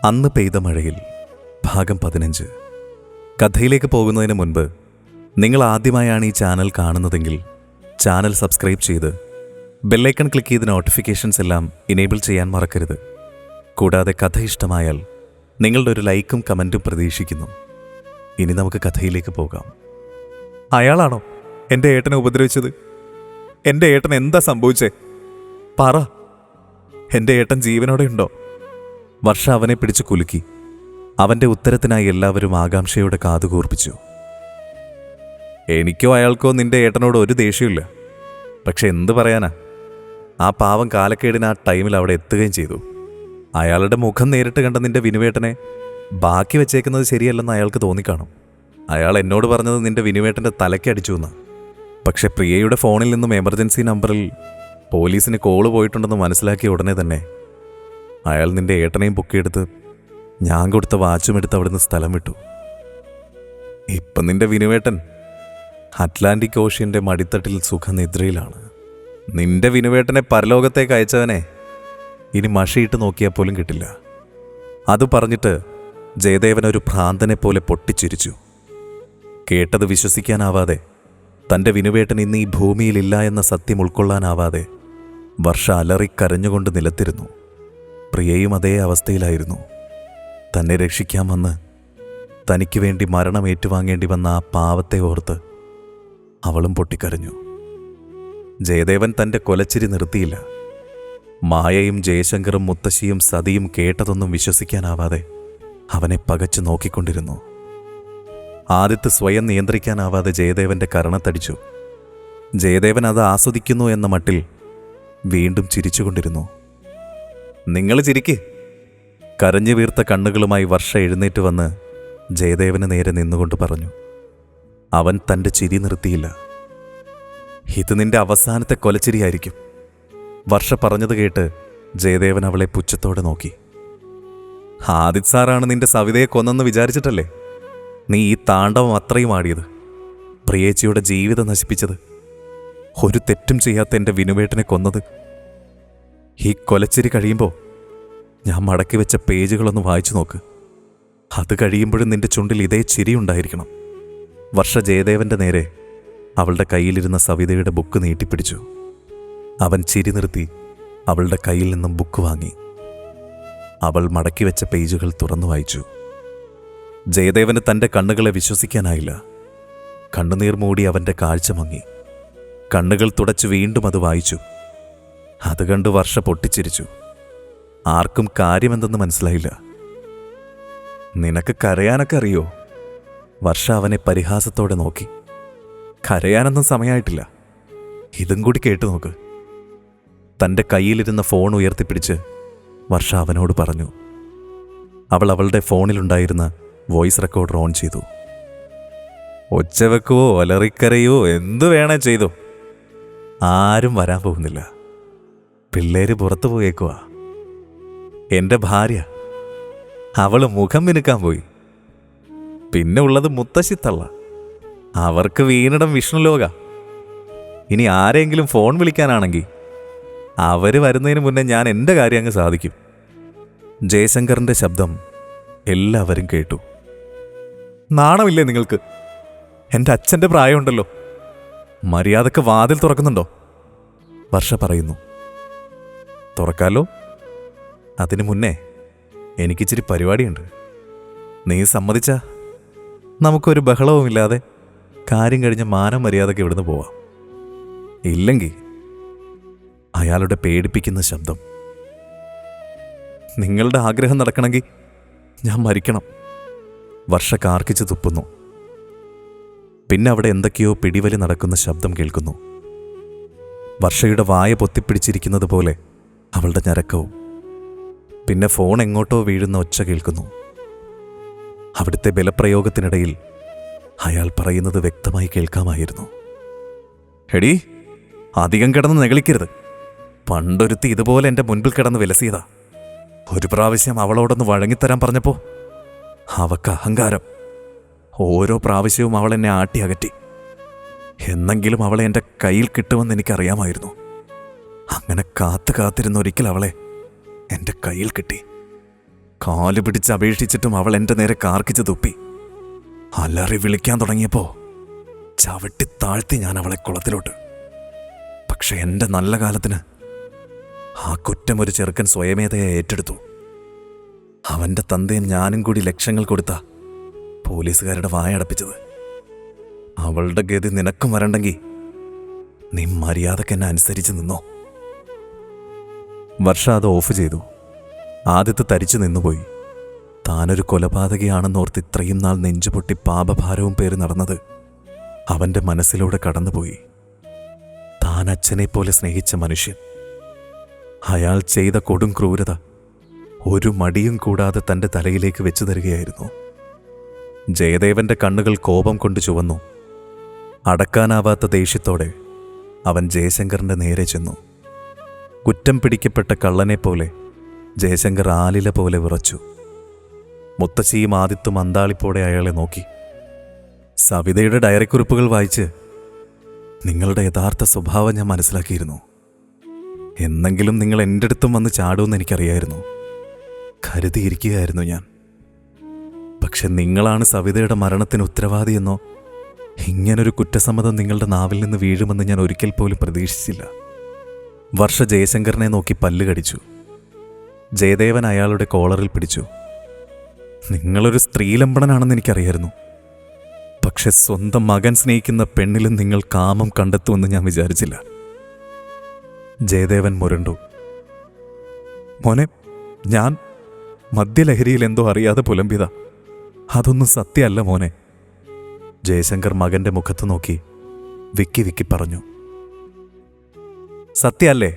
അന്ന് പെയ്ത മഴയിൽ ഭാഗം 15. കഥയിലേക്ക് പോകുന്നതിന് മുൻപ് നിങ്ങൾ ആദ്യമായാണ് ഈ ചാനൽ കാണുന്നതെങ്കിൽ ചാനൽ സബ്സ്ക്രൈബ് ചെയ്ത് ബെല്ലൈക്കൺ ക്ലിക്ക് ചെയ്ത് നോട്ടിഫിക്കേഷൻസ് എല്ലാം ഇനേബിൾ ചെയ്യാൻ മറക്കരുത്. കൂടാതെ കഥ ഇഷ്ടമായാൽ നിങ്ങളുടെ ഒരു ലൈക്കും കമൻറ്റും പ്രതീക്ഷിക്കുന്നു. ഇനി നമുക്ക് കഥയിലേക്ക് പോകാം. അയാളാണോ എൻ്റെ ഏട്ടനെ ഉപദ്രവിച്ചത്? എൻ്റെ ഏട്ടൻ എന്താ സംഭവിച്ചേ? പറ. എൻ്റെ ഏട്ടൻ ജീവനോടെ ഉണ്ടോ? വർഷ അവനെ പിടിച്ചു കുലുക്കി. അവൻ്റെ ഉത്തരത്തിനായി എല്ലാവരും ആകാംക്ഷയോടെ കാതുകൂർപ്പിച്ചു. എനിക്കോ അയാൾക്കോ നിന്റെ ഏട്ടനോട് ഒരു ദേഷ്യമില്ല. പക്ഷെ എന്ത് പറയാനാ, ആ പാവം കാലക്കേടിന് ആ ടൈമിൽ അവിടെ എത്തുകയും ചെയ്തു. അയാളുടെ മുഖം നേരിട്ട് കണ്ട നിന്റെ വിനുവേട്ടനെ ബാക്കി വെച്ചേക്കുന്നത് ശരിയല്ലെന്ന് അയാൾക്ക് തോന്നിക്കാണും. അയാൾ എന്നോട് പറഞ്ഞത് നിന്റെ വിനുവേട്ടൻ്റെ തലയ്ക്കടിച്ചു എന്ന്. പക്ഷെ പ്രിയയുടെ ഫോണിൽ നിന്നും എമർജൻസി നമ്പറിൽ പോലീസിന് കോള് പോയിട്ടുണ്ടെന്ന് മനസ്സിലാക്കിയ ഉടനെ തന്നെ അയാൾ നിന്റെ ഏട്ടനെയും പൊക്കിയെടുത്ത് ഞാൻ കൊടുത്ത വാച്ചും എടുത്ത് അവിടുന്ന് സ്ഥലം വിട്ടു. ഇപ്പം നിന്റെ വിനുവേട്ടൻ അറ്റ്ലാന്റിക് ഓഷ്യൻ്റെ മടിത്തട്ടിൽ സുഖനിദ്രയിലാണ്. നിന്റെ വിനുവേട്ടനെ പരലോകത്തേക്ക് അയച്ചവനെ ഇനി മഷിയിട്ട് നോക്കിയാൽ പോലും കിട്ടില്ല. അത് പറഞ്ഞിട്ട് ജയദേവൻ ഒരു ഭ്രാന്തനെ പോലെ പൊട്ടിച്ചിരിച്ചു. കേട്ടത് വിശ്വസിക്കാനാവാതെ, തൻ്റെ വിനുവേട്ടൻ ഇന്ന് ഈ ഭൂമിയിലില്ല എന്ന സത്യം ഉൾക്കൊള്ളാനാവാതെ വർഷ അലറിക്കരഞ്ഞുകൊണ്ട് നിലത്തിരുന്നു. പ്രിയയും അതേ അവസ്ഥയിലായിരുന്നു. തന്നെ രക്ഷിക്കാൻ വന്ന് തനിക്ക് വേണ്ടി മരണം ഏറ്റുവാങ്ങേണ്ടി വന്ന ആ പാവത്തെ ഓർത്ത് അവളും പൊട്ടിക്കരഞ്ഞു. ജയദേവൻ തൻ്റെ കൊലച്ചിരി നിർത്തിയില്ല. മായയും ജയശങ്കറും മുത്തശ്ശിയും സതിയും കേട്ടതൊന്നും വിശ്വസിക്കാനാവാതെ അവനെ പകച്ചു നോക്കിക്കൊണ്ടിരുന്നു. ആദിത്ത് സ്വയം നിയന്ത്രിക്കാനാവാതെ ജയദേവൻ്റെ കരണത്തടിച്ചു. ജയദേവൻ അത് ആസ്വദിക്കുന്നു എന്ന മട്ടിൽ വീണ്ടും ചിരിച്ചുകൊണ്ടിരുന്നു. നിങ്ങൾ ചിരിക്ക്. കരഞ്ഞു വീർത്ത കണ്ണുകളുമായി വർഷ എഴുന്നേറ്റ് വന്ന് ജയദേവന് നേരെ നിന്നുകൊണ്ട് പറഞ്ഞു. അവൻ തൻ്റെ ചിരി നിർത്തിയില്ല. ഇത് നിന്റെ അവസാനത്തെ കൊലച്ചിരിയായിരിക്കും. വർഷ പറഞ്ഞത് കേട്ട് ജയദേവൻ അവളെ പുച്ഛത്തോടെ നോക്കി. ആദിത് സാറാണ് നിന്റെ സവിതയെ കൊന്നെന്ന് വിചാരിച്ചിട്ടല്ലേ നീ ഈ താണ്ഡവം അത്രയും ആടിയത്? പ്രിയേച്ചിയുടെ ജീവിതം നശിപ്പിച്ചത്, ഒരു തെറ്റും ചെയ്യാത്ത എൻ്റെ വിനുവേട്ടനെ കൊന്നത്. ഈ കൊലച്ചിരി കഴിയുമ്പോൾ ഞാൻ മടക്കി വെച്ച പേജുകളൊന്ന് വായിച്ചു നോക്ക്. അത് കഴിയുമ്പോഴും നിന്റെ ചുണ്ടിൽ ഇതേ ചിരി ഉണ്ടായിരിക്കണം. വർഷ ജയദേവൻ്റെ നേരെ അവളുടെ കയ്യിലിരുന്ന സവിതയുടെ ബുക്ക് നീട്ടിപ്പിടിച്ചു. അവൻ ചിരി നിർത്തി അവളുടെ കയ്യിൽ നിന്നും ബുക്ക് വാങ്ങി. അവൾ മടക്കി വെച്ച പേജുകൾ തുറന്നു വായിച്ചു. ജയദേവന് തൻ്റെ കണ്ണുകളെ വിശ്വസിക്കാനായില്ല. കണ്ണുനീർ മൂടി അവൻ്റെ കാഴ്ച മങ്ങി. കണ്ണുകൾ തുടച്ച് വീണ്ടും അത് വായിച്ചു. അത് കണ്ട് വർഷ പൊട്ടിച്ചിരിച്ചു. ആർക്കും കാര്യമെന്തെന്ന് മനസ്സിലായില്ല. നിനക്ക് കരയാനൊക്കെ അറിയോ? വർഷ അവനെ പരിഹാസത്തോടെ നോക്കി. കരയാനൊന്നും സമയമായിട്ടില്ല. ഇതും കൂടി കേട്ടു നോക്ക്. തൻ്റെ കയ്യിലിരുന്ന ഫോൺ ഉയർത്തിപ്പിടിച്ച് വർഷ അവനോട് പറഞ്ഞു. അവൾ അവളുടെ ഫോണിലുണ്ടായിരുന്ന വോയിസ് റെക്കോർഡർ ഓൺ ചെയ്തു. ഒച്ചവെക്കുവോ അലറിക്കരയോ എന്തു വേണേ ചെയ്തോ. ആരും വരാൻ പോകുന്നില്ല. പിള്ളേര് പുറത്തു പോയേക്കുവാ. എൻ്റെ ഭാര്യ, അവള് മുഖം മിനുക്കാൻ പോയി. പിന്നെ ഉള്ളത് മുത്തശ്ശിത്തള്ള, അവർക്ക് വീണിടം വിഷ്ണുലോക. ഇനി ആരെങ്കിലും ഫോൺ വിളിക്കാനാണെങ്കിൽ അവർ വരുന്നതിന് മുന്നേ ഞാൻ എൻ്റെ കാര്യം അങ്ങ് സാധിക്കും. ജയശങ്കറിൻ്റെ ശബ്ദം എല്ലാവരും കേട്ടു. നാണമില്ലേ നിങ്ങൾക്ക്? എൻ്റെ അച്ഛൻ്റെ പ്രായമുണ്ടല്ലോ. മര്യാദക്ക് വാതിൽ തുറക്കുന്നുണ്ടോ? വർഷ പറയുന്നു. തുറക്കാലോ. അതിനു മുന്നേ എനിക്കിച്ചിരി പരിപാടിയുണ്ട്. നീ സമ്മതിച്ചാ നമുക്കൊരു ബഹളവുമില്ലാതെ കാര്യം കഴിഞ്ഞ് മാനം മര്യാദയ്ക്ക് ഇവിടുന്ന് പോവാം. ഇല്ലെങ്കിൽ അയാളുടെ പേടിപ്പിക്കുന്ന ശബ്ദം. നിങ്ങളുടെ ആഗ്രഹം നടക്കണമെങ്കിൽ ഞാൻ മരിക്കണം. വർഷ കാർക്കിച്ച് തുപ്പുന്നു. പിന്നെ അവിടെ എന്തൊക്കെയോ പിടിവലി നടക്കുന്ന ശബ്ദം കേൾക്കുന്നു. വർഷയുടെ വായ പൊത്തിപ്പിടിച്ചിരിക്കുന്നത് പോലെ അവളുടെ ഞരക്കവും. പിന്നെ ഫോൺ എങ്ങോട്ടോ വീഴുന്ന ഒച്ച കേൾക്കുന്നു. അവിടുത്തെ ബലപ്രയോഗത്തിനിടയിൽ അയാൾ പറയുന്നത് വ്യക്തമായി കേൾക്കാമായിരുന്നു. എടീ, അധികം കിടന്ന് നെകളിക്കരുത്. പണ്ടൊരുത്തി ഇതുപോലെ എൻ്റെ മുൻപിൽ കിടന്ന് വിലസിയതാ. ഒരു പ്രാവശ്യം അവളോടൊന്ന് വഴങ്ങിത്തരാൻ പറഞ്ഞപ്പോൾ അവക്ക് അഹങ്കാരം. ഓരോ പ്രാവശ്യവും അവൾ എന്നെ ആട്ടി അകറ്റി. എന്നെങ്കിലും അവളെ എൻ്റെ കയ്യിൽ കിട്ടുമെന്ന് എനിക്കറിയാമായിരുന്നു. അങ്ങനെ കാത്തിരുന്ന ഒരിക്കൽ അവളെ എൻ്റെ കയ്യിൽ കിട്ടി. കാല് പിടിച്ച് അപേക്ഷിച്ചിട്ടും അവൾ എൻ്റെ നേരെ കാർക്കിച്ച് തുപ്പി. അലറി വിളിക്കാൻ തുടങ്ങിയപ്പോൾ ചവിട്ടി താഴ്ത്തി ഞാൻ അവളെ കുളത്തിലോട്ട്. പക്ഷെ എൻ്റെ നല്ല കാലത്തിന് ആ കുറ്റം ഒരു ചെറുക്കൻ സ്വയമേധയെ ഏറ്റെടുത്തു. അവൻ്റെ തന്തയും ഞാനും കൂടി ലക്ഷങ്ങൾ കൊടുത്ത പോലീസുകാരുടെ വായടപ്പിച്ചത്. അവളുടെ ഗതി നിനക്കും വരണ്ടെങ്കിൽ നീ മര്യാദക്ക് എന്നെ അനുസരിച്ച് നിന്നോ. വർഷ അത് ഓഫ് ചെയ്തു. ആദ്യത്തെ തരിച്ചു നിന്നുപോയി. താനൊരു കൊലപാതകയാണെന്നോർത്ത് ഇത്രയും നാൾ നെഞ്ചുപൊട്ടി പാപഭാരവും പേര് നടന്നത് അവൻ്റെ മനസ്സിലൂടെ കടന്നുപോയി. താൻ അച്ഛനെപ്പോലെ സ്നേഹിച്ച മനുഷ്യൻ, അയാൾ ചെയ്ത കൊടും ക്രൂരത ഒരു മടിയും കൂടാതെ തൻ്റെ തലയിലേക്ക് വെച്ചു തരികയായിരുന്നു. ജയദേവന്റെ കണ്ണുകൾ കോപം കൊണ്ട് ചുവന്നു. അടക്കാനാവാത്ത ദേഷ്യത്തോടെ അവൻ ജയശങ്കറിന്റെ നേരെ ചെന്നു. കുറ്റം പിടിക്കപ്പെട്ട കള്ളനെപ്പോലെ ജയശങ്കർ ആലില പോലെ വിറച്ചു. മുത്തശ്ശിയും ആദിത്തും അന്താളിപ്പോടെ അയാളെ നോക്കി. സവിതയുടെ ഡയറിക്കുറിപ്പുകൾ വായിച്ച് നിങ്ങളുടെ യഥാർത്ഥ സ്വഭാവം ഞാൻ മനസ്സിലാക്കിയിരുന്നു. എന്നെങ്കിലും നിങ്ങൾ എൻ്റെ അടുത്തും വന്ന് ചാടുമെന്ന് എനിക്കറിയായിരുന്നു. കരുതിയിരിക്കുകയായിരുന്നു ഞാൻ. പക്ഷെ നിങ്ങളാണ് സവിതയുടെ മരണത്തിന് ഉത്തരവാദിയെന്നോ ഇങ്ങനൊരു കുറ്റസമ്മതം നിങ്ങളുടെ നാവിൽ നിന്ന് വീഴുമെന്ന് ഞാൻ ഒരിക്കൽ പോലും പ്രതീക്ഷിച്ചില്ല. വർഷ ജയശങ്കറിനെ നോക്കി പല്ല് കടിച്ചു. ജയദേവൻ അയാളുടെ കോളറിൽ പിടിച്ചു. നിങ്ങളൊരു സ്ത്രീലമ്പടനാണെന്ന് എനിക്കറിയായിരുന്നു. പക്ഷെ സ്വന്തം മകൻ സ്നേഹിക്കുന്ന പെണ്ണിലും നിങ്ങൾ കാമം കണ്ടെത്തുമെന്ന് ഞാൻ വിചാരിച്ചില്ല. ജയദേവൻ മുരണ്ടു. മോനെ, ഞാൻ മദ്യലഹരിയിൽ എന്തോ അറിയാതെ പുലമ്പിയതാ. അതൊന്നും സത്യമല്ല മോനെ. ജയശങ്കർ മകന്റെ മുഖത്ത് നോക്കി വിക്കി വിക്കി പറഞ്ഞു. സത്യമല്ലേ?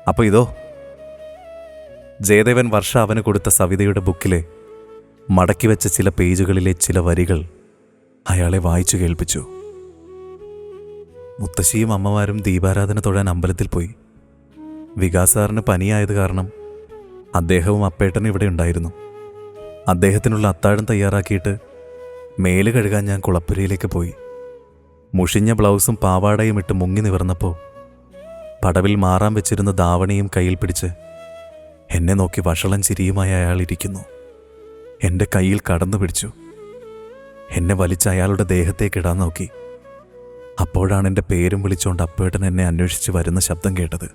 അപ്പൊ ഇതോ? ജയദേവൻ വർഷ അവന് കൊടുത്ത സവിതയുടെ ബുക്കിലെ മടക്കിവെച്ച ചില പേജുകളിലെ ചില വരികൾ അയാളെ വായിച്ചു കേൾപ്പിച്ചു. മുത്തശ്ശിയും അമ്മമാരും ദീപാരാധന തൊഴാൻ അമ്പലത്തിൽ പോയി. വികാസാറിന് പനിയായത് കാരണം അദ്ദേഹവും അപ്പേട്ടനും ഇവിടെ ഉണ്ടായിരുന്നു. അദ്ദേഹത്തിനുള്ള അത്താഴം തയ്യാറാക്കിയിട്ട് മേല് കഴുകാൻ ഞാൻ കുളപ്പുരയിലേക്ക് പോയി. മുഷിഞ്ഞ ബ്ലൗസും പാവാടയും ഇട്ട് മുങ്ങി നിവർന്നപ്പോൾ പടവിൽ മാറാൻ വെച്ചിരുന്ന ദാവണിയും കയ്യിൽ പിടിച്ച് എന്നെ നോക്കി വഷളം ചിരിയുമായി അയാൾ ഇരിക്കുന്നു. എൻ്റെ കയ്യിൽ കടന്നു പിടിച്ചു. എന്നെ വലിച്ച് അയാളുടെ ദേഹത്തേക്കിടാൻ നോക്കി. അപ്പോഴാണ് എൻ്റെ പേരും വിളിച്ചുകൊണ്ട് അപ്പേട്ടൻ എന്നെ അന്വേഷിച്ച് വരുന്ന ശബ്ദം കേട്ടത്.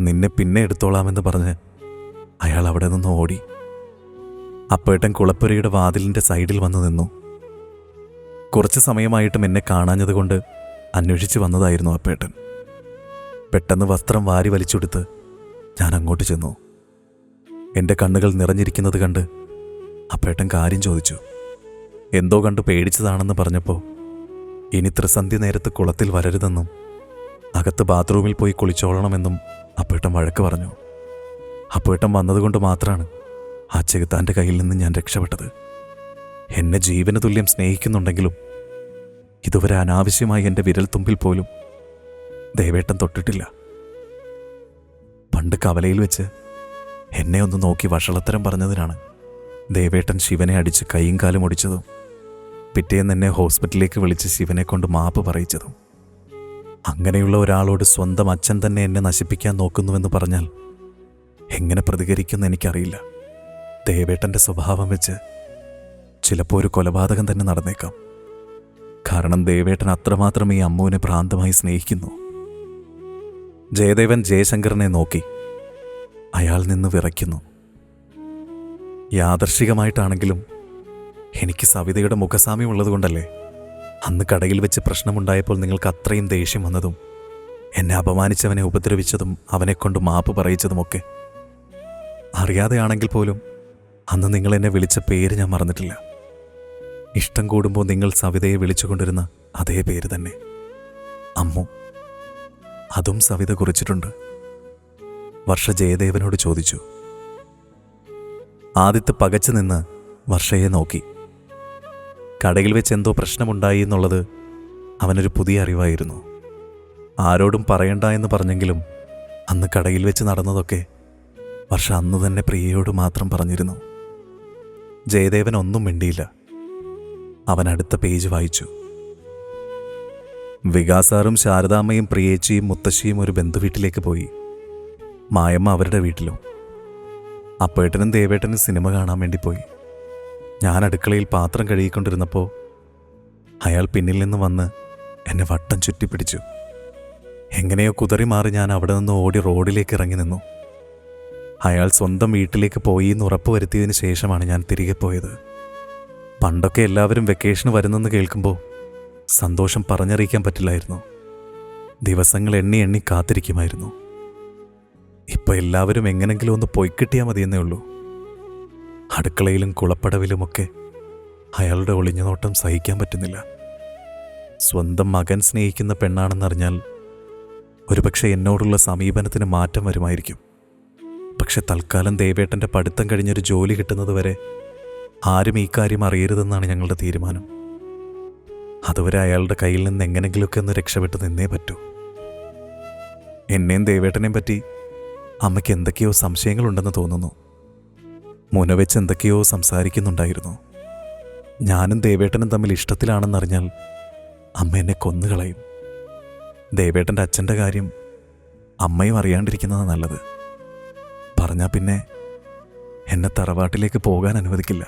നിന്നെ പിന്നെ എടുത്തോളാമെന്ന് പറഞ്ഞ് അയാൾ അവിടെ നിന്ന് ഓടി. അപ്പേട്ടൻ കുളപ്പുരയുടെ വാതിലിൻ്റെ സൈഡിൽ വന്നു നിന്നു. കുറച്ച് സമയമായിട്ടും എന്നെ കാണാഞ്ഞതുകൊണ്ട് അന്വേഷിച്ച് വന്നതായിരുന്നു അപ്പേട്ടൻ. പെട്ടെന്ന് വസ്ത്രം വാരി വലിച്ചെടുത്ത് ഞാൻ അങ്ങോട്ട് ചെന്നു. എൻ്റെ കണ്ണുകൾ നിറഞ്ഞിരിക്കുന്നത് കണ്ട് അപ്പേട്ടൻ കാര്യം ചോദിച്ചു. എന്തോ കണ്ട് പേടിച്ചതാണെന്ന് പറഞ്ഞപ്പോൾ ഇനി ത്രിസന്ധ്യ നേരത്ത് കുളത്തിൽ വരരുതെന്നും അകത്ത് ബാത്റൂമിൽ പോയി കുളിച്ചോളണമെന്നും അപ്പേട്ടൻ വഴക്ക് പറഞ്ഞു. അപ്പേട്ടൻ വന്നതുകൊണ്ട് മാത്രമാണ് ആ ചെകുത്താൻ്റെ കയ്യിൽ നിന്ന് ഞാൻ രക്ഷപ്പെട്ടത്. എന്നെ ജീവന തുല്യം സ്നേഹിക്കുന്നുണ്ടെങ്കിലും ഇതുവരെ അനാവശ്യമായി എൻ്റെ വിരൽത്തുമ്പിൽ പോലും ദേവേട്ടൻ തൊട്ടിട്ടില്ല. പണ്ട് കവലയിൽ വെച്ച് എന്നെ ഒന്ന് നോക്കി വഷളത്തരം പറഞ്ഞതിനാണ് ദേവേട്ടൻ ശിവനെ അടിച്ച് കൈയും കാലും ഒടിച്ചതും പിറ്റേന്ന് എന്നെ ഹോസ്പിറ്റലിലേക്ക് വിളിച്ച് ശിവനെ കൊണ്ട് മാപ്പ് പറയിച്ചതും. അങ്ങനെയുള്ള ഒരാളോട് സ്വന്തം അച്ഛൻ തന്നെ എന്നെ നശിപ്പിക്കാൻ നോക്കുന്നുവെന്ന് പറഞ്ഞാൽ എങ്ങനെ പ്രതികരിക്കുമെന്ന് എനിക്കറിയില്ല. ദേവേട്ടൻ്റെ സ്വഭാവം വെച്ച് ചിലപ്പോൾ ഒരു കൊലപാതകം തന്നെ നടന്നേക്കാം. കാരണം ദേവേട്ടൻ അത്രമാത്രം ഈ അമ്മുവിനെ ഭ്രാന്തമായി സ്നേഹിക്കുന്നു. ജയദേവൻ ജയശങ്കറിനെ നോക്കി. അയാൾ നിന്ന് വിറയ്ക്കുന്നു. യാദർശികമായിട്ടാണെങ്കിലും എനിക്ക് സവിതയുടെ മുഖസാമ്യം ഉള്ളതുകൊണ്ടല്ലേ അന്ന് കടയിൽ വെച്ച് പ്രശ്നമുണ്ടായപ്പോൾ നിങ്ങൾക്ക് അത്രയും ദേഷ്യം വന്നതും എന്നെ അപമാനിച്ചവനെ ഉപദ്രവിച്ചതും അവനെക്കൊണ്ട് മാപ്പ് പറയിച്ചതുമൊക്കെ. അറിയാതെയാണെങ്കിൽ പോലും അന്ന് നിങ്ങൾ എന്നെ വിളിച്ച പേര് ഞാൻ മറന്നിട്ടില്ല. ഇഷ്ടം കൂടുമ്പോൾ നിങ്ങൾ സവിതയെ വിളിച്ചുകൊണ്ടിരുന്ന അതേ പേര് തന്നെ, അമ്മു. അതും സവിത കുറിച്ചിട്ടുണ്ട്. വർഷ ജയദേവനോട് ചോദിച്ചു. ആദിത്യ പകച്ചു നിന്ന് വർഷയെ നോക്കി. കടയിൽ വെച്ച് എന്തോ പ്രശ്നമുണ്ടായി എന്നുള്ളത് അവനൊരു പുതിയ അറിവായിരുന്നു. ആരോടും പറയണ്ട എന്ന് പറഞ്ഞെങ്കിലും അന്ന് കടയിൽ വെച്ച് നടന്നതൊക്കെ വർഷ അന്ന് തന്നെ പ്രിയയോട് മാത്രം പറഞ്ഞിരുന്നു. ജയദേവൻ ഒന്നും മിണ്ടിയില്ല. അവൻ അടുത്ത പേജ് വായിച്ചു. വികാസാറും ശാരദാമ്മയും പ്രിയേച്ചിയും മുത്തശ്ശിയും ഒരു ബന്ധുവീട്ടിലേക്ക് പോയി. മായമ്മ അവരുടെ വീട്ടിലും. അപ്പേട്ടനും ദേവേട്ടനും സിനിമ കാണാൻ വേണ്ടി പോയി. ഞാൻ അടുക്കളയിൽ പാത്രം കഴുകിക്കൊണ്ടിരുന്നപ്പോൾ അയാൾ പിന്നിൽ നിന്ന് വന്ന് എന്നെ വട്ടം ചുറ്റിപ്പിടിച്ചു. എങ്ങനെയോ കുതറി മാറി ഞാൻ അവിടെ നിന്ന് ഓടി റോഡിലേക്ക് ഇറങ്ങി നിന്നു. അയാൾ സ്വന്തം വീട്ടിലേക്ക് പോയി എന്ന് ഉറപ്പ് വരുത്തിയതിന് ശേഷമാണ് ഞാൻ തിരികെ പോയത്. പണ്ടൊക്കെ എല്ലാവരും വെക്കേഷന് വരുന്നെന്ന് കേൾക്കുമ്പോൾ സന്തോഷം പറഞ്ഞറിയിക്കാൻ പറ്റില്ലായിരുന്നു. ദിവസങ്ങൾ എണ്ണി എണ്ണി കാത്തിരിക്കുമായിരുന്നു. ഇപ്പോൾ എല്ലാവരും എങ്ങനെങ്കിലും ഒന്ന് പൊയ്ക്കിട്ടിയാൽ മതിയെന്നേ ഉള്ളൂ. അടുക്കളയിലും കുളപ്പടവിലുമൊക്കെ അയാളുടെ ഒളിഞ്ഞു നോട്ടം സഹിക്കാൻ പറ്റുന്നില്ല. സ്വന്തം മകൻ സ്നേഹിക്കുന്ന പെണ്ണാണെന്നറിഞ്ഞാൽ ഒരുപക്ഷെ എന്നോടുള്ള സമീപനത്തിന് മാറ്റം വരുമായിരിക്കും. പക്ഷെ തൽക്കാലം ദേവേട്ടൻ്റെ പഠിത്തം കഴിഞ്ഞൊരു ജോലി കിട്ടുന്നതുവരെ ആരും ഈ കാര്യം അറിയരുതെന്നാണ് ഞങ്ങളുടെ തീരുമാനം. അതുവരെ അയാളുടെ കയ്യിൽ നിന്ന് എങ്ങനെങ്കിലുമൊക്കെ ഒന്ന് രക്ഷപ്പെട്ട് നിന്നേ പറ്റൂ. എന്നെയും ദേവേട്ടനെയും പറ്റി അമ്മയ്ക്ക് എന്തൊക്കെയോ സംശയങ്ങളുണ്ടെന്ന് തോന്നുന്നു. മുനവെച്ച് എന്തൊക്കെയോ സംസാരിക്കുന്നുണ്ടായിരുന്നു. ഞാനും ദേവേട്ടനും തമ്മിൽ ഇഷ്ടത്തിലാണെന്നറിഞ്ഞാൽ അമ്മ എന്നെ കൊന്നുകളയും. ദേവേട്ടൻ്റെ അച്ഛൻ്റെ കാര്യം അമ്മയും അറിയാണ്ടിരിക്കുന്നതാണ് നല്ലത്. പറഞ്ഞാൽ പിന്നെ എന്നെ തറവാട്ടിലേക്ക് പോകാൻ അനുവദിക്കില്ല.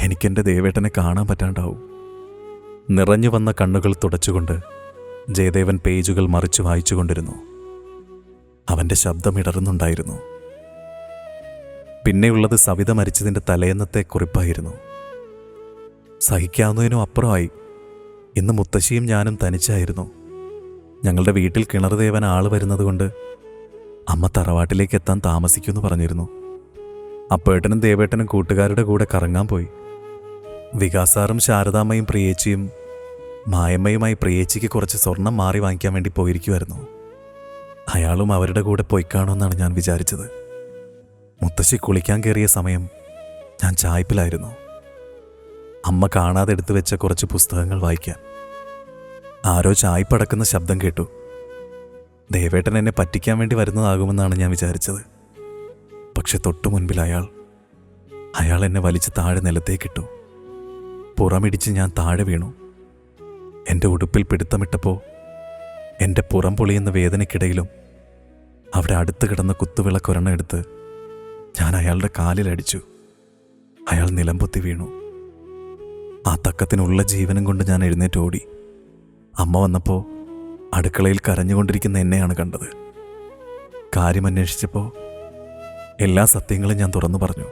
എനിക്കെൻ്റെ ദേവേട്ടനെ കാണാൻ പറ്റാണ്ടാവും. നിറഞ്ഞു വന്ന കണ്ണുകൾ തുടച്ചുകൊണ്ട് ജയദേവൻ പേജുകൾ മറിച്ചു വായിച്ചുകൊണ്ടിരുന്നു. അവൻ്റെ ശബ്ദം ഇടറുന്നുണ്ടായിരുന്നു. പിന്നെയുള്ളത് സവിത മരിച്ചതിൻ്റെ തലേന്നത്തെ കുറിപ്പായിരുന്നു. സഹിക്കാവുന്നതിനും അപ്പുറമായി ഇന്ന് മുത്തശ്ശിയും ഞാനും തനിച്ചായിരുന്നു. ഞങ്ങളുടെ വീട്ടിൽ കിണറുദേവൻ ആൾ വരുന്നതുകൊണ്ട് അമ്മ തറവാട്ടിലേക്ക് എത്താൻ താമസിക്കുമെന്ന് പറഞ്ഞിരുന്നു. അപ്പേട്ടനും ദേവേട്ടനും കൂട്ടുകാരുടെ കൂടെ കറങ്ങാൻ പോയി. വികാസാറും ശാരദാമ്മയും പ്രിയേച്ചിയും മായമ്മയുമായി പ്രിയേച്ചിക്ക് കുറച്ച് സ്വർണം മാറി വാങ്ങിക്കാൻ വേണ്ടി പോയിരിക്കുമായിരുന്നു. അയാളും അവരുടെ കൂടെ പോയിക്കാണോന്നാണ് ഞാൻ വിചാരിച്ചത്. മുത്തശ്ശി കുളിക്കാൻ കയറിയ സമയം ഞാൻ ചായ്പിലായിരുന്നു. അമ്മ കാണാതെ എടുത്തു വെച്ച കുറച്ച് പുസ്തകങ്ങൾ വായിക്കാൻ. ആരോ ചായ്പടക്കുന്ന ശബ്ദം കേട്ടു. ദേവേട്ടൻ എന്നെ പറ്റിക്കാൻ വേണ്ടി വരുന്നതാകുമെന്നാണ് ഞാൻ വിചാരിച്ചത്. പക്ഷെ തൊട്ടു മുൻപിൽ അയാൾ എന്നെ വലിച്ച് താഴെ നിലത്തേക്കിട്ടു. പുറമിടിച്ച് ഞാൻ താഴെ വീണു. എൻ്റെ ഉടുപ്പിൽ പിടുത്തമിട്ടപ്പോൾ എൻ്റെ പുറം പൊളിയുന്ന വേദനയ്ക്കിടയിലും അവിടെ അടുത്ത് കിടന്ന കുത്തുവിളക്കൊരെണ്ണം എടുത്ത് ഞാൻ അയാളുടെ കാലിലടിച്ചു. അയാൾ നിലംപൊത്തി വീണു. ആ തക്കത്തിനുള്ള ജീവനും കൊണ്ട് ഞാൻ എഴുന്നേറ്റ് ഓടി. അമ്മ വന്നപ്പോൾ അടുക്കളയിൽ കരഞ്ഞുകൊണ്ടിരിക്കുന്ന എന്നെയാണ് കണ്ടത്. കാര്യമന്വേഷിച്ചപ്പോൾ എല്ലാ സത്യങ്ങളും ഞാൻ തുറന്നു പറഞ്ഞു.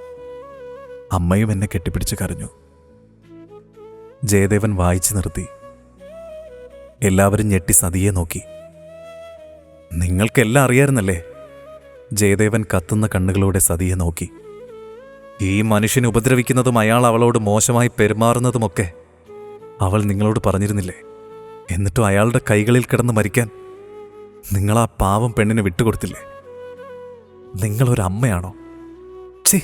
അമ്മയും എന്നെ കെട്ടിപ്പിടിച്ച് കരഞ്ഞു. ജയദേവൻ വായിച്ചു നിർത്തി. എല്ലാവരും ഞെട്ടി സതിയെ നോക്കി. നിങ്ങൾക്കെല്ലാം അറിയായിരുന്നല്ലേ? ജയദേവൻ കത്തുന്ന കണ്ണുകളോടെ സതിയെ നോക്കി. ഈ മനുഷ്യനെ ഉപദ്രവിക്കുന്നതും അയാൾ അവളോട് മോശമായി പെരുമാറുന്നതുമൊക്കെ അവൾ നിങ്ങളോട് പറഞ്ഞിരുന്നില്ലേ? എന്നിട്ടും അയാളുടെ കൈകളിൽ കിടന്ന് മരിക്കാൻ നിങ്ങൾ ആ പാവം പെണ്ണിനെ വിട്ടുകൊടുത്തില്ലേ? നിങ്ങളൊരമ്മയാണോ? ഛീ!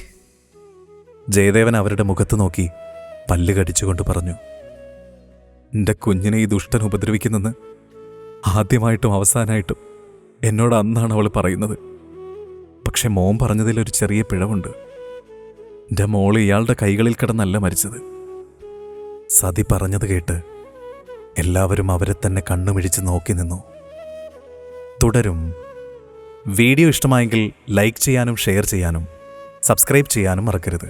ജയദേവൻ അവരുടെ മുഖത്ത് നോക്കി പല്ല് കടിച്ചുകൊണ്ട് പറഞ്ഞു. എൻ്റെ കുഞ്ഞിനെ ഈ ദുഷ്ടൻ ഉപദ്രവിക്കുന്നെന്ന് ആദ്യമായിട്ടും അവസാനമായിട്ടും എന്നോട് അന്നാണ് അവൾ പറയുന്നത്. പക്ഷെ മോൻ പറഞ്ഞതിലൊരു ചെറിയ പിഴവുണ്ട്. എൻ്റെ മോള് ഇയാളുടെ കൈകളിൽ കിടന്നല്ല മരിച്ചത്. സതി പറഞ്ഞത് കേട്ട് എല്ലാവരും അവരെ തന്നെ കണ്ണുമിഴിച്ച് നോക്കി നിന്നു. തുടരും. വീഡിയോ ഇഷ്ടമായെങ്കിൽ ലൈക്ക് ചെയ്യാനും ഷെയർ ചെയ്യാനും സബ്സ്ക്രൈബ് ചെയ്യാനും മറക്കരുത്.